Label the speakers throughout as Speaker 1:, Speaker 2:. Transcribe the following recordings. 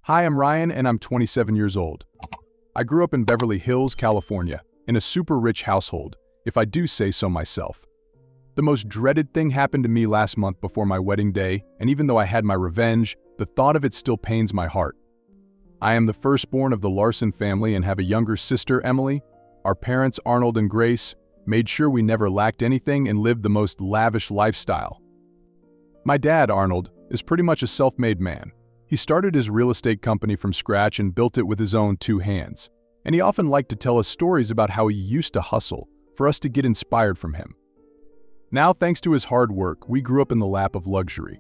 Speaker 1: Hi, I'm Ryan and I'm 27 years old. I grew up in Beverly Hills, California, in a super rich household, if I do say so myself. The most dreaded thing happened to me last month before my wedding day, and even though I had my revenge, the thought of it still pains my heart. I am the firstborn of the Larson family and have a younger sister, Emily. Our parents, Arnold and Grace, made sure we never lacked anything and lived the most lavish lifestyle. My dad, Arnold, is pretty much a self-made man. He started his real estate company from scratch and built it with his own two hands. And he often liked to tell us stories about how he used to hustle for us to get inspired from him. Now, thanks to his hard work, we grew up in the lap of luxury.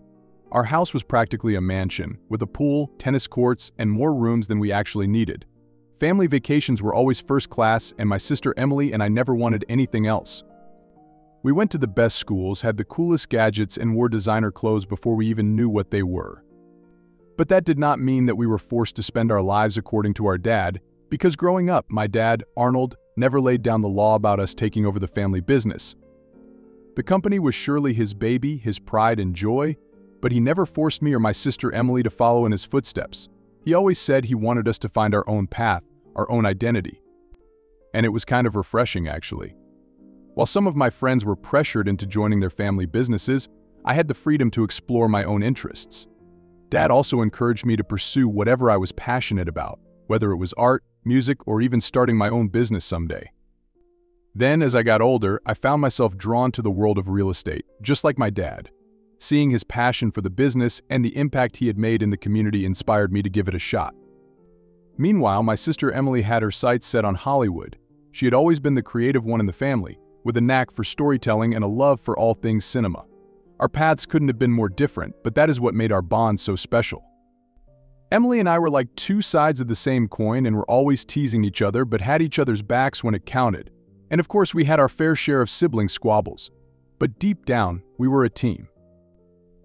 Speaker 1: Our house was practically a mansion, with a pool, tennis courts, and more rooms than we actually needed. Family vacations were always first class, and my sister Emily and I never wanted anything else. We went to the best schools, had the coolest gadgets, and wore designer clothes before we even knew what they were. But that did not mean that we were forced to spend our lives according to our dad, because growing up, my dad, Arnold, never laid down the law about us taking over the family business. The company was surely his baby, his pride and joy, but he never forced me or my sister Emily to follow in his footsteps. He always said he wanted us to find our own path, our own identity. And it was kind of refreshing, actually. While some of my friends were pressured into joining their family businesses, I had the freedom to explore my own interests. Dad also encouraged me to pursue whatever I was passionate about, whether it was art, music, or even starting my own business someday. Then, as I got older, I found myself drawn to the world of real estate, just like my dad. Seeing his passion for the business and the impact he had made in the community inspired me to give it a shot. Meanwhile, my sister Emily had her sights set on Hollywood. She had always been the creative one in the family, with a knack for storytelling and a love for all things cinema. Our paths couldn't have been more different, but that is what made our bond so special. Emily and I were like two sides of the same coin and were always teasing each other but had each other's backs when it counted. And of course, we had our fair share of sibling squabbles. But deep down, we were a team.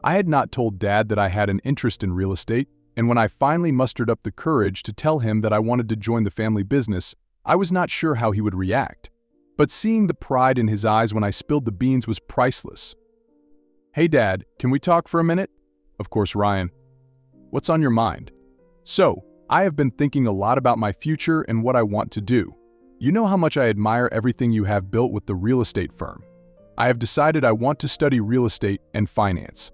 Speaker 1: I had not told Dad that I had an interest in real estate, and when I finally mustered up the courage to tell him that I wanted to join the family business, I was not sure how he would react. But seeing the pride in his eyes when I spilled the beans was priceless. "Hey Dad, can we talk for a minute?" Of course, Ryan. "What's on your mind?" "So, I have been thinking a lot about my future and what I want to do. You know how much I admire everything you have built with the real estate firm. I have decided I want to study real estate and finance.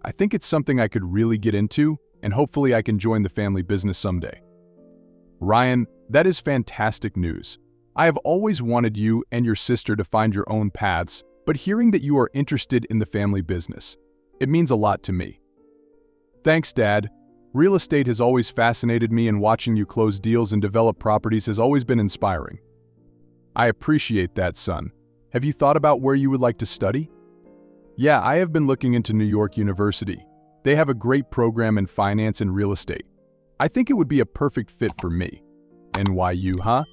Speaker 1: I think it's something I could really get into, and hopefully I can join the family business someday." Ryan, that is fantastic news. I have always wanted you and your sister to find your own paths, but hearing that you are interested in the family business, it means a lot to me. Thanks, Dad. Real estate has always fascinated me, and watching you close deals and develop properties has always been inspiring. I appreciate that, son. Have you thought about where you would like to study? Yeah, I have been looking into New York University. They have a great program in finance and real estate. I think it would be a perfect fit for me. NYU, huh?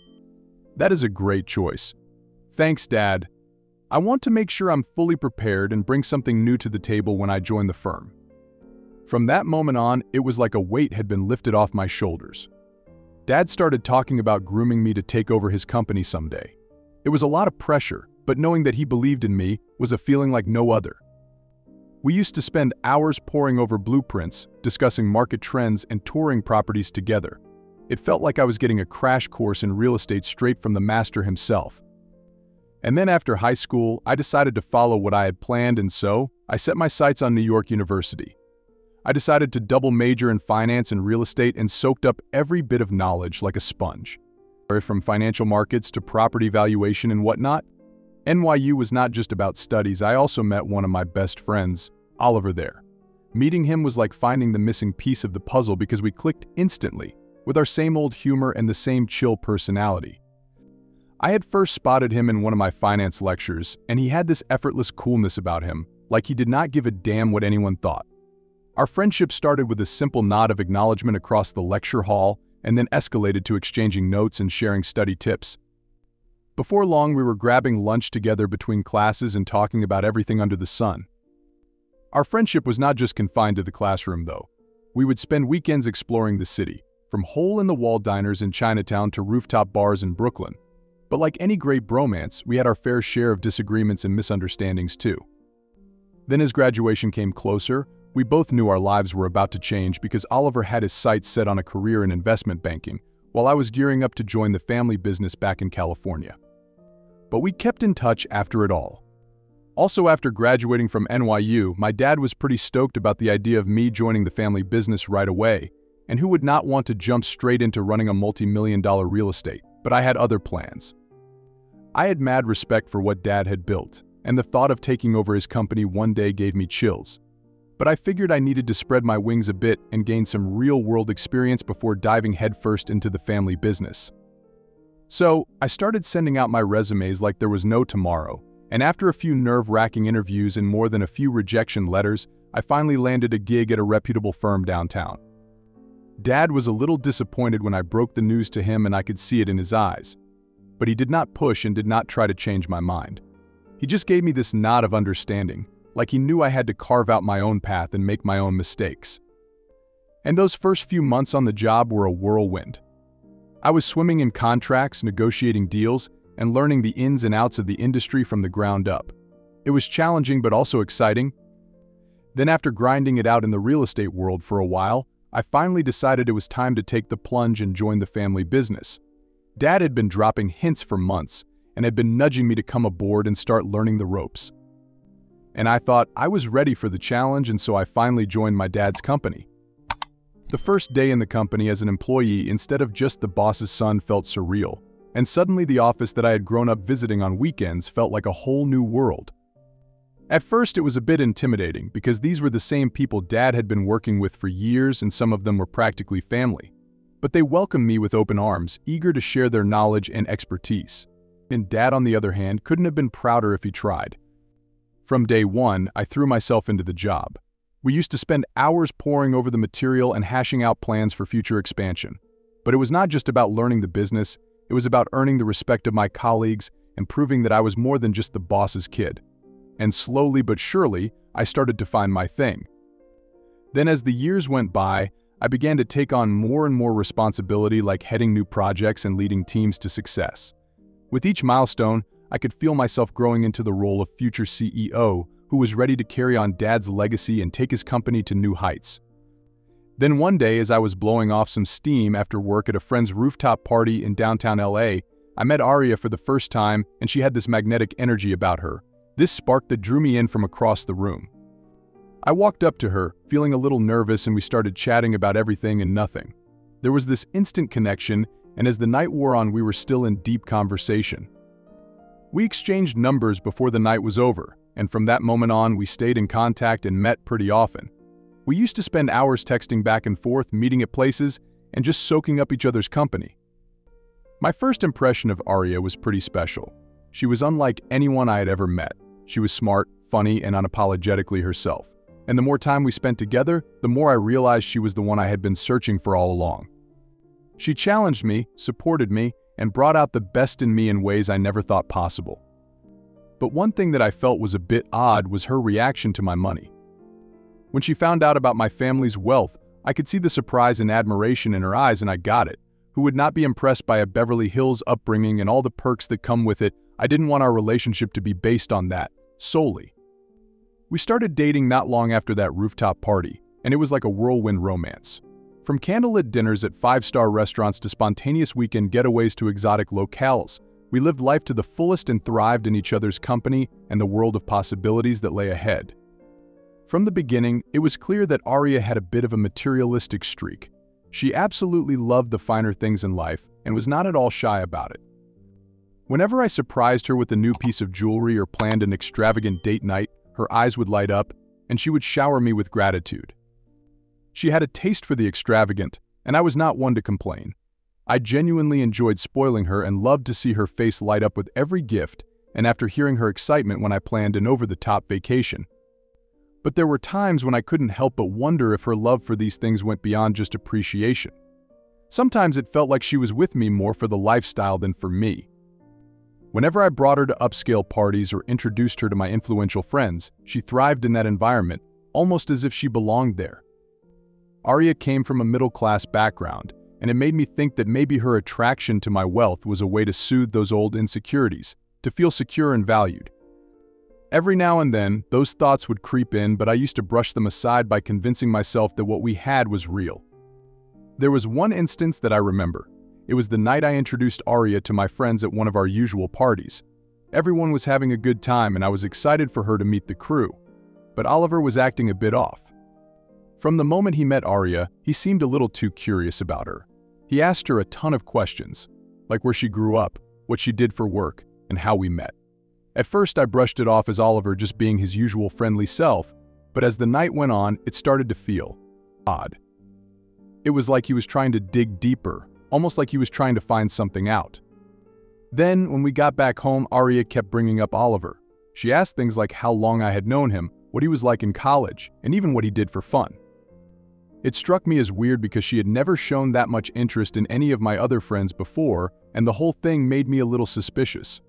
Speaker 1: That is a great choice. Thanks, Dad. I want to make sure I'm fully prepared and bring something new to the table when I join the firm. From that moment on, it was like a weight had been lifted off my shoulders. Dad started talking about grooming me to take over his company someday. It was a lot of pressure, but knowing that he believed in me was a feeling like no other. We used to spend hours poring over blueprints, discussing market trends, and touring properties together. It felt like I was getting a crash course in real estate straight from the master himself. And then after high school, I decided to follow what I had planned, and so I set my sights on New York University. I decided to double major in finance and real estate and soaked up every bit of knowledge like a sponge. From financial markets to property valuation and whatnot. NYU was not just about studies. I also met one of my best friends, Oliver, there. Meeting him was like finding the missing piece of the puzzle because we clicked instantly, with our same old humor and the same chill personality. I had first spotted him in one of my finance lectures, and he had this effortless coolness about him, like he did not give a damn what anyone thought. Our friendship started with a simple nod of acknowledgement across the lecture hall and then escalated to exchanging notes and sharing study tips. Before long, we were grabbing lunch together between classes and talking about everything under the sun. Our friendship was not just confined to the classroom, though. We would spend weekends exploring the city, from hole-in-the-wall diners in Chinatown to rooftop bars in Brooklyn. But like any great bromance, we had our fair share of disagreements and misunderstandings too. Then as graduation came closer, We both knew our lives were about to change because Oliver had his sights set on a career in investment banking, while I was gearing up to join the family business back in California. But we kept in touch after it all. Also, after graduating from NYU, my dad was pretty stoked about the idea of me joining the family business right away, and who would not want to jump straight into running a multi-million-dollar real estate? But I had other plans. I had mad respect for what Dad had built, and the thought of taking over his company one day gave me chills. But I figured I needed to spread my wings a bit and gain some real-world experience before diving headfirst into the family business. So, I started sending out my resumes like there was no tomorrow, and after a few nerve-wracking interviews and more than a few rejection letters, I finally landed a gig at a reputable firm downtown. Dad was a little disappointed when I broke the news to him, and I could see it in his eyes. But he did not push and did not try to change my mind. He just gave me this nod of understanding, like he knew I had to carve out my own path and make my own mistakes. And those first few months on the job were a whirlwind. I was swimming in contracts, negotiating deals, and learning the ins and outs of the industry from the ground up. It was challenging but also exciting. Then after grinding it out in the real estate world for a while, I finally decided it was time to take the plunge and join the family business. Dad had been dropping hints for months and had been nudging me to come aboard and start learning the ropes. And I thought I was ready for the challenge, and so I finally joined my dad's company. The first day in the company as an employee instead of just the boss's son felt surreal, and suddenly the office that I had grown up visiting on weekends felt like a whole new world. At first it was a bit intimidating because these were the same people Dad had been working with for years, and some of them were practically family. But they welcomed me with open arms, eager to share their knowledge and expertise. And Dad, on the other hand, couldn't have been prouder if he tried. From day one, I threw myself into the job. We used to spend hours poring over the material and hashing out plans for future expansion. But it was not just about learning the business, it was about earning the respect of my colleagues and proving that I was more than just the boss's kid. And slowly but surely, I started to find my thing. Then as the years went by, I began to take on more and more responsibility, like heading new projects and leading teams to success. With each milestone, I could feel myself growing into the role of future CEO who was ready to carry on Dad's legacy and take his company to new heights. Then one day, as I was blowing off some steam after work at a friend's rooftop party in downtown LA, I met Aria for the first time, and she had this magnetic energy about her, this spark that drew me in from across the room. I walked up to her, feeling a little nervous, and we started chatting about everything and nothing. There was this instant connection, and as the night wore on, we were still in deep conversation. We exchanged numbers before the night was over, and from that moment on, we stayed in contact and met pretty often. We used to spend hours texting back and forth, meeting at places, and just soaking up each other's company. My first impression of Aria was pretty special. She was unlike anyone I had ever met. She was smart, funny, and unapologetically herself. And the more time we spent together, the more I realized she was the one I had been searching for all along. She challenged me, supported me, and brought out the best in me in ways I never thought possible. But one thing that I felt was a bit odd was her reaction to my money. When she found out about my family's wealth, I could see the surprise and admiration in her eyes, and I got it. Who would not be impressed by a Beverly Hills upbringing and all the perks that come with it? I didn't want our relationship to be based on that, solely. We started dating not long after that rooftop party, and it was like a whirlwind romance. From candlelit dinners at five-star restaurants to spontaneous weekend getaways to exotic locales, we lived life to the fullest and thrived in each other's company and the world of possibilities that lay ahead. From the beginning, it was clear that Aria had a bit of a materialistic streak. She absolutely loved the finer things in life and was not at all shy about it. Whenever I surprised her with a new piece of jewelry or planned an extravagant date night, her eyes would light up, and she would shower me with gratitude. She had a taste for the extravagant, and I was not one to complain. I genuinely enjoyed spoiling her and loved to see her face light up with every gift, and after hearing her excitement when I planned an over-the-top vacation. But there were times when I couldn't help but wonder if her love for these things went beyond just appreciation. Sometimes it felt like she was with me more for the lifestyle than for me. Whenever I brought her to upscale parties or introduced her to my influential friends, she thrived in that environment, almost as if she belonged there. Aria came from a middle-class background, and it made me think that maybe her attraction to my wealth was a way to soothe those old insecurities, to feel secure and valued. Every now and then, those thoughts would creep in, but I used to brush them aside by convincing myself that what we had was real. There was one instance that I remember. It was the night I introduced Aria to my friends at one of our usual parties. Everyone was having a good time and I was excited for her to meet the crew. But Oliver was acting a bit off. From the moment he met Aria, he seemed a little too curious about her. He asked her a ton of questions, like where she grew up, what she did for work, and how we met. At first I brushed it off as Oliver just being his usual friendly self, but as the night went on, it started to feel odd. It was like he was trying to dig deeper, almost like he was trying to find something out. Then, when we got back home, Aria kept bringing up Oliver. She asked things like how long I had known him, what he was like in college, and even what he did for fun. It struck me as weird because she had never shown that much interest in any of my other friends before, and the whole thing made me a little suspicious.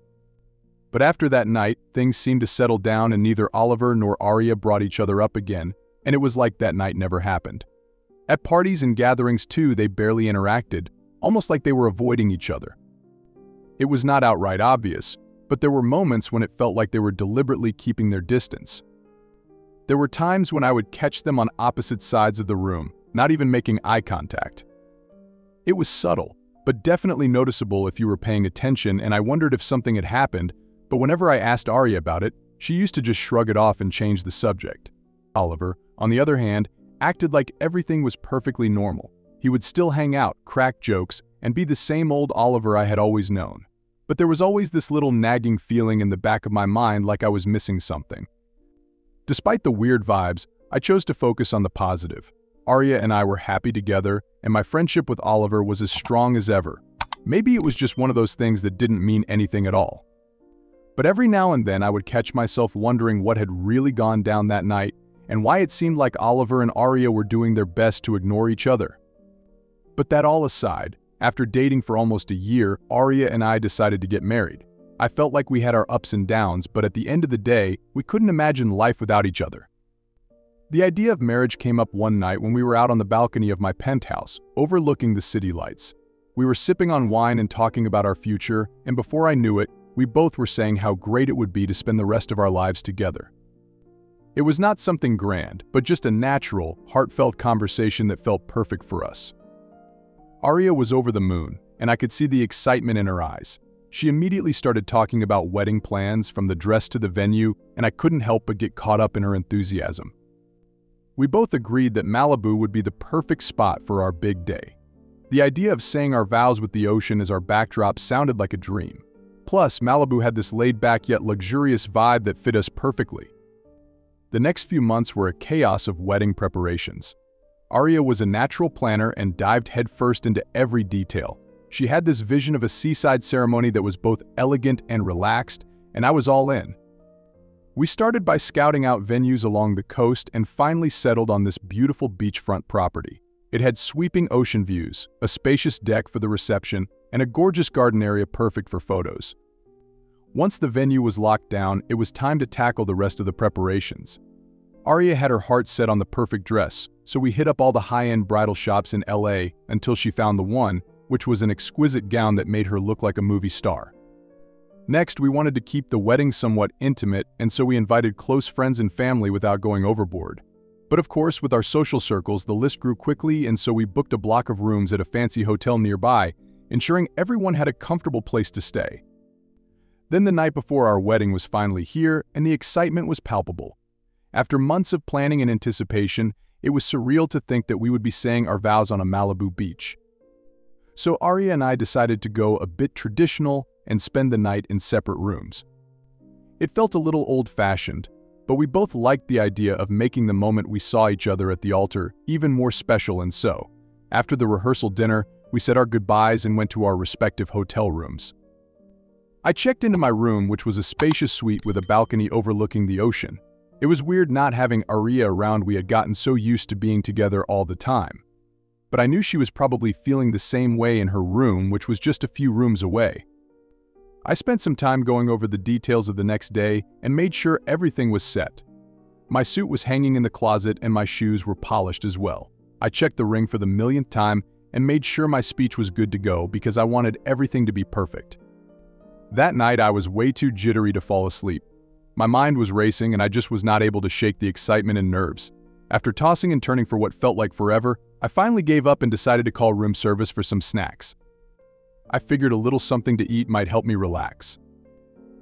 Speaker 1: But after that night, things seemed to settle down and neither Oliver nor Aria brought each other up again, and it was like that night never happened. At parties and gatherings too, they barely interacted, almost like they were avoiding each other. It was not outright obvious, but there were moments when it felt like they were deliberately keeping their distance. There were times when I would catch them on opposite sides of the room, not even making eye contact. It was subtle, but definitely noticeable if you were paying attention, and I wondered if something had happened, but whenever I asked Aria about it, she used to just shrug it off and change the subject. Oliver, on the other hand, acted like everything was perfectly normal. He would still hang out, crack jokes, and be the same old Oliver I had always known. But there was always this little nagging feeling in the back of my mind like I was missing something. Despite the weird vibes, I chose to focus on the positive. Aria and I were happy together, and my friendship with Oliver was as strong as ever. Maybe it was just one of those things that didn't mean anything at all. But every now and then I would catch myself wondering what had really gone down that night and why it seemed like Oliver and Aria were doing their best to ignore each other. But that all aside, after dating for almost a year, Aria and I decided to get married. I felt like we had our ups and downs, but at the end of the day, we couldn't imagine life without each other. The idea of marriage came up one night when we were out on the balcony of my penthouse, overlooking the city lights. We were sipping on wine and talking about our future, and before I knew it, we both were saying how great it would be to spend the rest of our lives together. It was not something grand, but just a natural, heartfelt conversation that felt perfect for us. Aria was over the moon, and I could see the excitement in her eyes. She immediately started talking about wedding plans, from the dress to the venue, and I couldn't help but get caught up in her enthusiasm. We both agreed that Malibu would be the perfect spot for our big day. The idea of saying our vows with the ocean as our backdrop sounded like a dream. Plus, Malibu had this laid-back yet luxurious vibe that fit us perfectly. The next few months were a chaos of wedding preparations. Aria was a natural planner and dived headfirst into every detail. She had this vision of a seaside ceremony that was both elegant and relaxed, and I was all in. We started by scouting out venues along the coast and finally settled on this beautiful beachfront property. It had sweeping ocean views, a spacious deck for the reception, and a gorgeous garden area perfect for photos. Once the venue was locked down, it was time to tackle the rest of the preparations. Aria had her heart set on the perfect dress, so we hit up all the high-end bridal shops in LA until she found the one, which was an exquisite gown that made her look like a movie star. Next, we wanted to keep the wedding somewhat intimate, and so we invited close friends and family without going overboard. But of course, with our social circles, the list grew quickly, and so we booked a block of rooms at a fancy hotel nearby, ensuring everyone had a comfortable place to stay. Then the night before our wedding was finally here, and the excitement was palpable. After months of planning and anticipation, it was surreal to think that we would be saying our vows on a Malibu beach. So Aria and I decided to go a bit traditional and spend the night in separate rooms. It felt a little old-fashioned, but we both liked the idea of making the moment we saw each other at the altar even more special, and so, after the rehearsal dinner, we said our goodbyes and went to our respective hotel rooms. I checked into my room, which was a spacious suite with a balcony overlooking the ocean. It was weird not having Aria around. We had gotten so used to being together all the time. But I knew she was probably feeling the same way in her room, which was just a few rooms away. I spent some time going over the details of the next day and made sure everything was set. My suit was hanging in the closet and my shoes were polished as well. I checked the ring for the millionth time and made sure my speech was good to go because I wanted everything to be perfect. That night I was way too jittery to fall asleep. My mind was racing and I just was not able to shake the excitement and nerves. After tossing and turning for what felt like forever, I finally gave up and decided to call room service for some snacks. I figured a little something to eat might help me relax.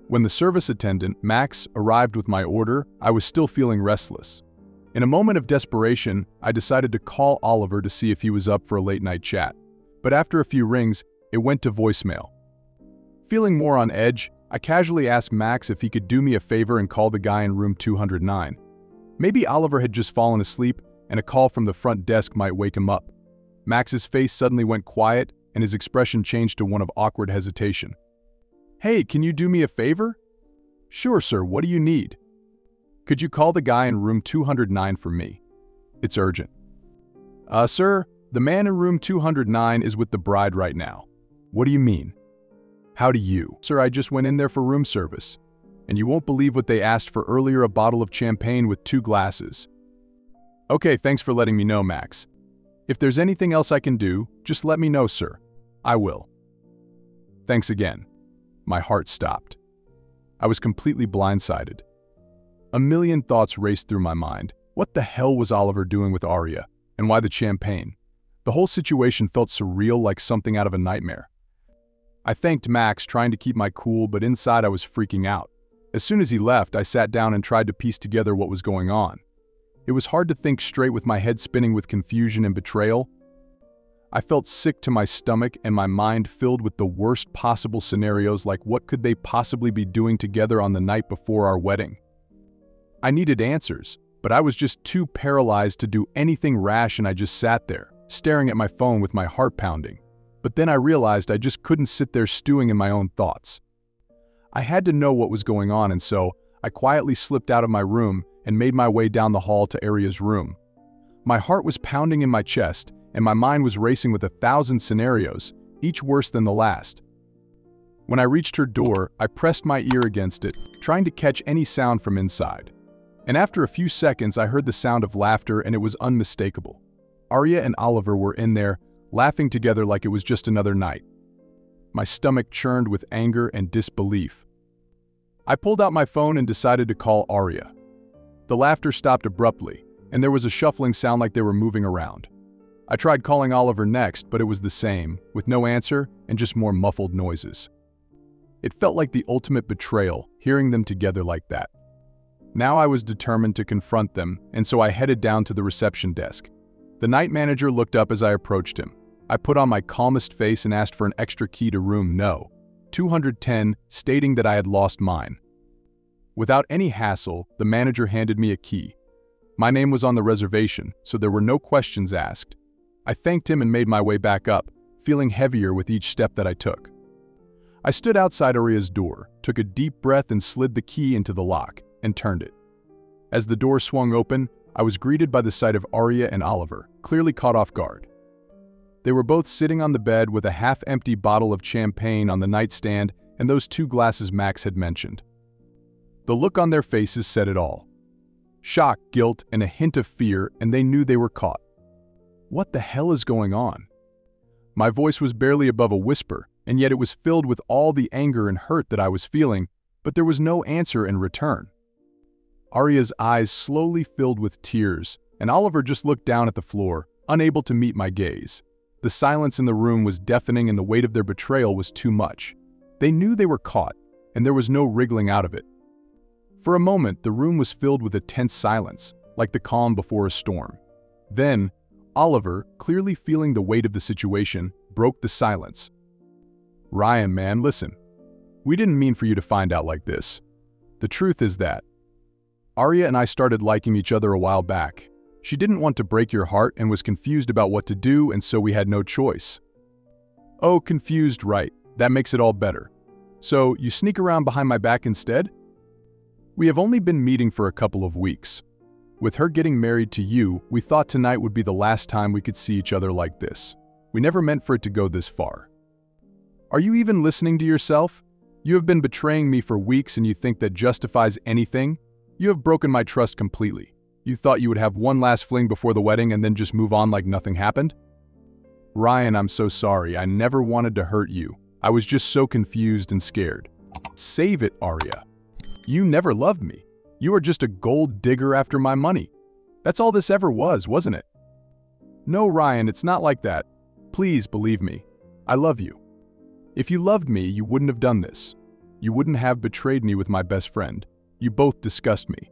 Speaker 1: When the service attendant, Max, arrived with my order, I was still feeling restless. In a moment of desperation, I decided to call Oliver to see if he was up for a late-night chat. But after a few rings, it went to voicemail. Feeling more on edge, I casually asked Max if he could do me a favor and call the guy in room 209. Maybe Oliver had just fallen asleep and a call from the front desk might wake him up. Max's face suddenly went quiet and his expression changed to one of awkward hesitation. "Hey, can you do me a favor?" "Sure, sir, what do you need?" "Could you call the guy in room 209 for me? It's urgent." Sir, the man in room 209 is with the bride right now." "What do you mean?" "How do you?" "Sir, I just went in there for room service. And you won't believe what they asked for earlier, a bottle of champagne with 2 glasses. "Okay, thanks for letting me know, Max. If there's anything else I can do, just let me know, sir. I will." "Thanks again." My heart stopped. I was completely blindsided. A million thoughts raced through my mind. What the hell was Oliver doing with Aria? And why the champagne? The whole situation felt surreal, like something out of a nightmare. I thanked Max, trying to keep my cool, but inside I was freaking out. As soon as he left, I sat down and tried to piece together what was going on. It was hard to think straight with my head spinning with confusion and betrayal. I felt sick to my stomach and my mind filled with the worst possible scenarios, like what could they possibly be doing together on the night before our wedding? I needed answers, but I was just too paralyzed to do anything rash, and I just sat there, staring at my phone with my heart pounding. But then I realized I just couldn't sit there stewing in my own thoughts. I had to know what was going on, and so I quietly slipped out of my room and made my way down the hall to Aria's room. My heart was pounding in my chest, and my mind was racing with 1,000 scenarios, each worse than the last. When I reached her door, I pressed my ear against it, trying to catch any sound from inside. And after a few seconds, I heard the sound of laughter, and it was unmistakable. Aria and Oliver were in there, laughing together like it was just another night. My stomach churned with anger and disbelief. I pulled out my phone and decided to call Aria. The laughter stopped abruptly, and there was a shuffling sound like they were moving around. I tried calling Oliver next, but it was the same, with no answer and just more muffled noises. It felt like the ultimate betrayal, hearing them together like that. Now I was determined to confront them, and so I headed down to the reception desk. The night manager looked up as I approached him. I put on my calmest face and asked for an extra key to room No. 210, stating that I had lost mine. Without any hassle, the manager handed me a key. My name was on the reservation, so there were no questions asked. I thanked him and made my way back up, feeling heavier with each step that I took. I stood outside Aria's door, took a deep breath and slid the key into the lock, and turned it. As the door swung open, I was greeted by the sight of Aria and Oliver, clearly caught off guard. They were both sitting on the bed with a half-empty bottle of champagne on the nightstand and those 2 glasses Max had mentioned. The look on their faces said it all. Shock, guilt, and a hint of fear, and they knew they were caught. What the hell is going on? My voice was barely above a whisper, and yet it was filled with all the anger and hurt that I was feeling, but there was no answer in return. Aria's eyes slowly filled with tears, and Oliver just looked down at the floor, unable to meet my gaze. The silence in the room was deafening and the weight of their betrayal was too much. They knew they were caught, and there was no wriggling out of it. For a moment, the room was filled with a tense silence, like the calm before a storm. Then, Oliver, clearly feeling the weight of the situation, broke the silence. "Ryan, man, listen. We didn't mean for you to find out like this. The truth is that Aria and I started liking each other a while back. She didn't want to break your heart and was confused about what to do, and so we had no choice." "Oh, confused, right. That makes it all better. So, you sneak around behind my back instead?" "We have only been meeting for a couple of weeks. With her getting married to you, we thought tonight would be the last time we could see each other like this. We never meant for it to go this far." "Are you even listening to yourself? You have been betraying me for weeks and you think that justifies anything? You have broken my trust completely. You thought you would have one last fling before the wedding and then just move on like nothing happened?" "Ryan, I'm so sorry. I never wanted to hurt you. I was just so confused and scared." "Save it, Aria. You never loved me. You are just a gold digger after my money. That's all this ever was, wasn't it? No, Ryan, it's not like that. Please believe me. I love you. If you loved me, you wouldn't have done this. You wouldn't have betrayed me with my best friend. You both disgust me.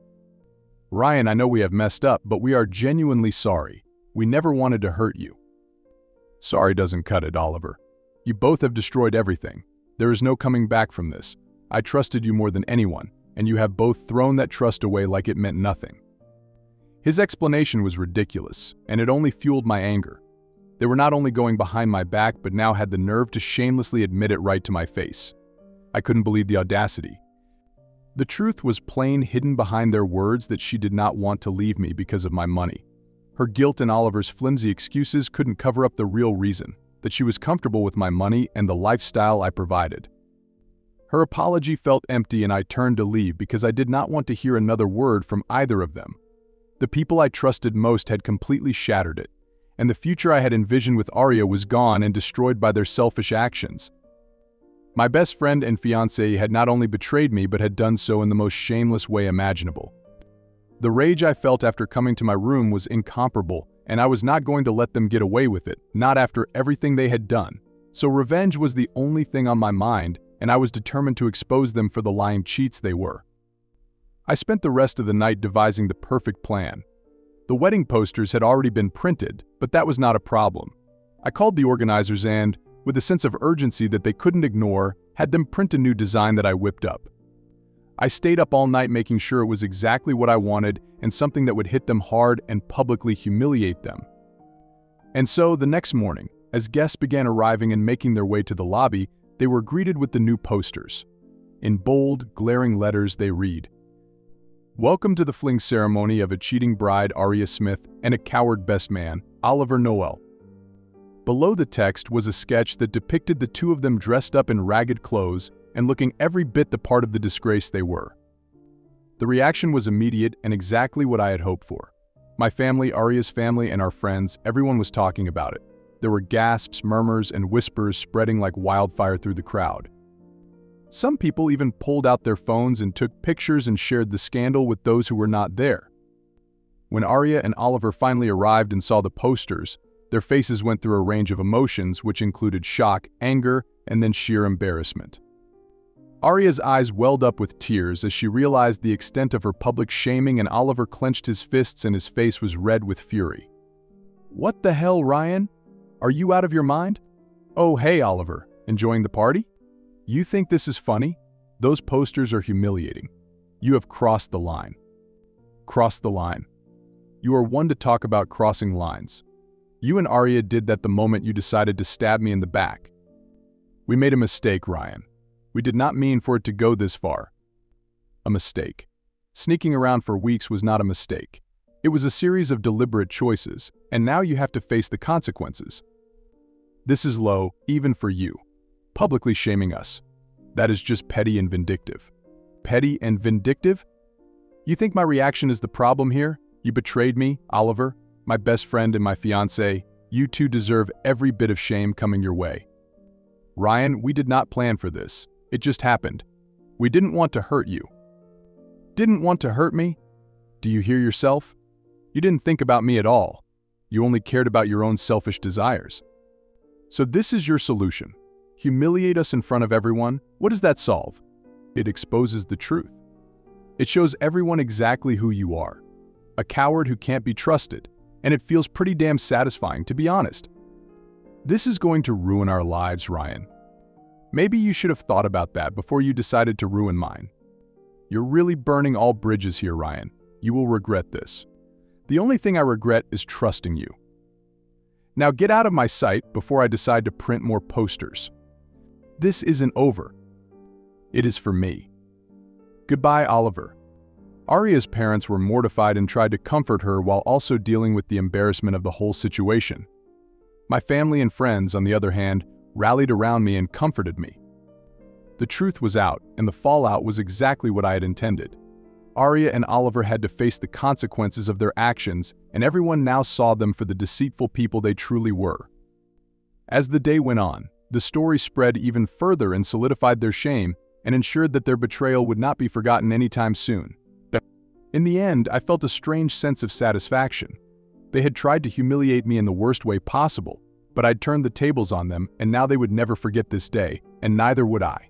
Speaker 1: Ryan, I know we have messed up, but we are genuinely sorry. We never wanted to hurt you. Sorry doesn't cut it, Oliver. You both have destroyed everything. There is no coming back from this. I trusted you more than anyone, and you have both thrown that trust away like it meant nothing. His explanation was ridiculous, and it only fueled my anger. They were not only going behind my back, but now had the nerve to shamelessly admit it right to my face. I couldn't believe the audacity. The truth was plain hidden behind their words that she did not want to leave me because of my money. Her guilt and Oliver's flimsy excuses couldn't cover up the real reason, that she was comfortable with my money and the lifestyle I provided. Her apology felt empty and I turned to leave because I did not want to hear another word from either of them. The people I trusted most had completely shattered it, and the future I had envisioned with Arya was gone and destroyed by their selfish actions. My best friend and fiancé had not only betrayed me but had done so in the most shameless way imaginable. The rage I felt after coming to my room was incomparable, and I was not going to let them get away with it, not after everything they had done. So revenge was the only thing on my mind, and I was determined to expose them for the lying cheats they were. I spent the rest of the night devising the perfect plan. The wedding posters had already been printed, but that was not a problem. I called the organizers and, with a sense of urgency that they couldn't ignore, had them print a new design that I whipped up. I stayed up all night making sure it was exactly what I wanted and something that would hit them hard and publicly humiliate them. And so, the next morning, as guests began arriving and making their way to the lobby, they were greeted with the new posters. In bold, glaring letters they read, "Welcome to the fling ceremony of a cheating bride, Arya Smith, and a coward best man, Oliver Noel." Below the text was a sketch that depicted the two of them dressed up in ragged clothes and looking every bit the part of the disgrace they were. The reaction was immediate and exactly what I had hoped for. My family, Arya's family, and our friends, everyone was talking about it. There were gasps, murmurs, and whispers spreading like wildfire through the crowd. Some people even pulled out their phones and took pictures and shared the scandal with those who were not there. When Arya and Oliver finally arrived and saw the posters, their faces went through a range of emotions which included shock, anger, and then sheer embarrassment. Arya's eyes welled up with tears as she realized the extent of her public shaming, and Oliver clenched his fists and his face was red with fury. "What the hell, Ryan? Are you out of your mind? Oh, hey, Oliver, enjoying the party? You think this is funny? Those posters are humiliating. You have crossed the line." Crossed the line. You are one to talk about crossing lines. You and Arya did that the moment you decided to stab me in the back. We made a mistake, Ryan. We did not mean for it to go this far. A mistake. Sneaking around for weeks was not a mistake. It was a series of deliberate choices, and now you have to face the consequences. This is low, even for you. Publicly shaming us. That is just petty and vindictive. Petty and vindictive? You think my reaction is the problem here? You betrayed me, Oliver, my best friend and my fiancé. You two deserve every bit of shame coming your way. Ryan, we did not plan for this. It just happened. We didn't want to hurt you. Didn't want to hurt me? Do you hear yourself? You didn't think about me at all. You only cared about your own selfish desires. So this is your solution. Humiliate us in front of everyone. What does that solve? It exposes the truth. It shows everyone exactly who you are. A coward who can't be trusted. And it feels pretty damn satisfying, to be honest. This is going to ruin our lives, Ryan. Maybe you should have thought about that before you decided to ruin mine. You're really burning all bridges here, Ryan. You will regret this. The only thing I regret is trusting you. Now get out of my sight before I decide to print more posters. This isn't over. It is for me. Goodbye, Oliver. Arya's parents were mortified and tried to comfort her while also dealing with the embarrassment of the whole situation. My family and friends, on the other hand, rallied around me and comforted me. The truth was out, and the fallout was exactly what I had intended. Arya and Oliver had to face the consequences of their actions, and everyone now saw them for the deceitful people they truly were. As the day went on, the story spread even further and solidified their shame, and ensured that their betrayal would not be forgotten anytime soon. In the end, I felt a strange sense of satisfaction. They had tried to humiliate me in the worst way possible, but I'd turned the tables on them, and now they would never forget this day, and neither would I.